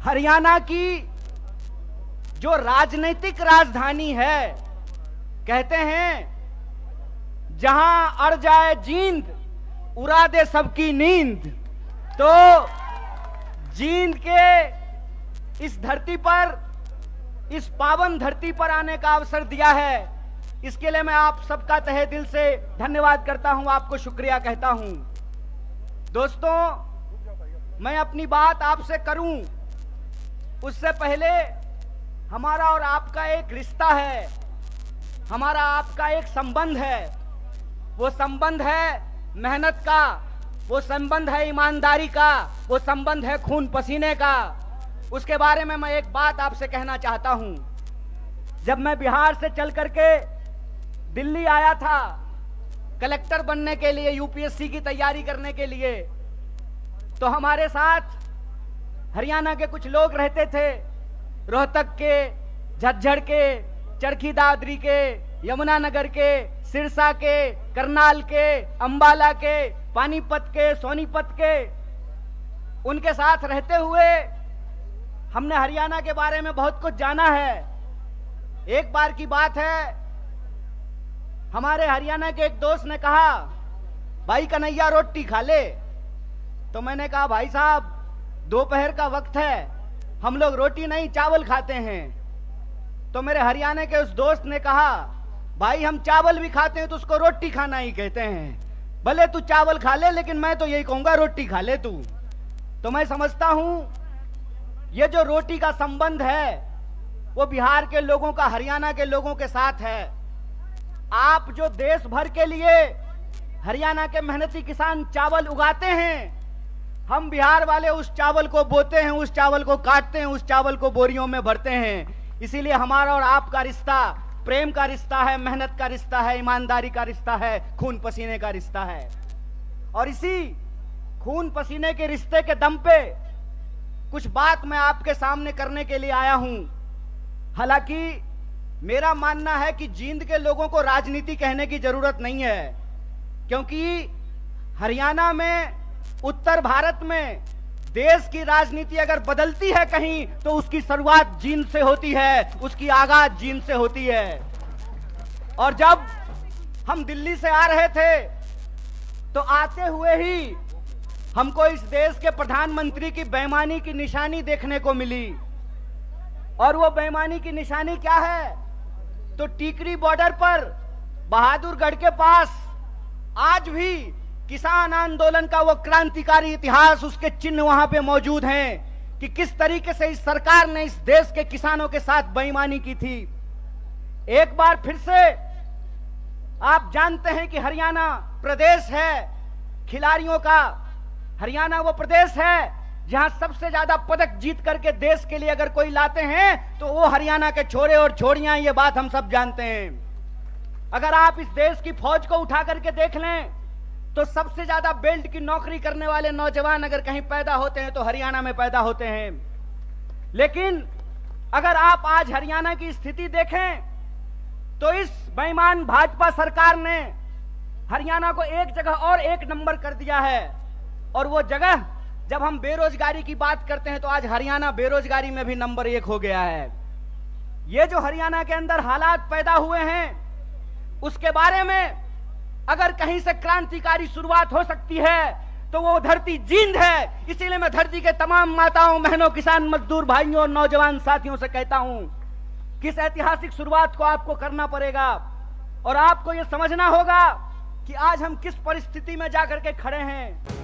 हरियाणा की जो राजनीतिक राजधानी है, कहते हैं जहां अड़ जाए जींद उड़ा दे सबकी नींद। तो जींद के इस धरती पर, इस पावन धरती पर आने का अवसर दिया है, इसके लिए मैं आप सबका तहे दिल से धन्यवाद करता हूं, आपको शुक्रिया कहता हूं। दोस्तों, मैं अपनी बात आपसे करूं उससे पहले हमारा और आपका एक रिश्ता है, हमारा आपका एक संबंध है। वो संबंध है मेहनत का, वो संबंध है ईमानदारी का, वो संबंध है खून पसीने का। उसके बारे में मैं एक बात आपसे कहना चाहता हूं। जब मैं बिहार से चल करके दिल्ली आया था कलेक्टर बनने के लिए, यूपीएससी की तैयारी करने के लिए, तो हमारे साथ हरियाणा के कुछ लोग रहते थे, रोहतक के, झज्जर के, चरखी दादरी के, यमुनानगर के, सिरसा के, करनाल के, अंबाला के, पानीपत के, सोनीपत के। उनके साथ रहते हुए हमने हरियाणा के बारे में बहुत कुछ जाना है। एक बार की बात है, हमारे हरियाणा के एक दोस्त ने कहा, भाई कन्हैया रोटी खा ले। तो मैंने कहा, भाई साहब दोपहर का वक्त है, हम लोग रोटी नहीं चावल खाते हैं। तो मेरे हरियाणा के उस दोस्त ने कहा, भाई हम चावल भी खाते हैं तो उसको रोटी खाना ही कहते हैं। भले तू चावल खा ले, लेकिन मैं तो यही कहूंगा रोटी खा ले तू। तो मैं समझता हूं ये जो रोटी का संबंध है वो बिहार के लोगों का हरियाणा के लोगों के साथ है। आप जो देश भर के लिए हरियाणा के मेहनती किसान चावल उगाते हैं, हम बिहार वाले उस चावल को बोते हैं, उस चावल को काटते हैं, उस चावल को बोरियों में भरते हैं। इसीलिए हमारा और आपका रिश्ता प्रेम का रिश्ता है, मेहनत का रिश्ता है, ईमानदारी का रिश्ता है, खून पसीने का रिश्ता है। और इसी खून पसीने के रिश्ते के दम पे कुछ बात मैं आपके सामने करने के लिए आया हूं। हालांकि मेरा मानना है कि जींद के लोगों को राजनीति कहने की जरूरत नहीं है, क्योंकि हरियाणा में, उत्तर भारत में देश की राजनीति अगर बदलती है कहीं तो उसकी शुरुआत जींद से होती है, उसकी आगाज जींद से होती है। और जब हम दिल्ली से आ रहे थे तो आते हुए ही हमको इस देश के प्रधानमंत्री की बेईमानी की निशानी देखने को मिली। और वो बेईमानी की निशानी क्या है? तो टीकरी बॉर्डर पर बहादुरगढ़ के पास आज भी किसान आंदोलन का वो क्रांतिकारी इतिहास, उसके चिन्ह वहां पे मौजूद हैं कि किस तरीके से इस सरकार ने इस देश के किसानों के साथ बेईमानी की थी। एक बार फिर से आप जानते हैं कि हरियाणा प्रदेश है खिलाड़ियों का। हरियाणा वो प्रदेश है जहां सबसे ज्यादा पदक जीत करके देश के लिए अगर कोई लाते हैं तो वो हरियाणा के छोरे और छोरियां, ये बात हम सब जानते हैं। अगर आप इस देश की फौज को उठा करके देख लें तो सबसे ज्यादा बेल्ट की नौकरी करने वाले नौजवान अगर कहीं पैदा होते हैं तो हरियाणा में पैदा होते हैं। लेकिन अगर आप आज हरियाणा की स्थिति देखें तो इस बेईमान भाजपा सरकार ने हरियाणा को एक जगह और एक नंबर कर दिया है। और वो जगह, जब हम बेरोजगारी की बात करते हैं तो आज हरियाणा बेरोजगारी में भी नंबर 1 हो गया है। ये जो हरियाणा के अंदर हालात पैदा हुए हैं उसके बारे में अगर कहीं से क्रांतिकारी शुरुआत हो सकती है तो वो धरती जींद है। इसीलिए मैं धरती के तमाम माताओं, बहनों, किसान मजदूर भाइयों और नौजवान साथियों से कहता हूं कि इस ऐतिहासिक शुरुआत को आपको करना पड़ेगा। और आपको ये समझना होगा कि आज हम किस परिस्थिति में जाकर के खड़े हैं।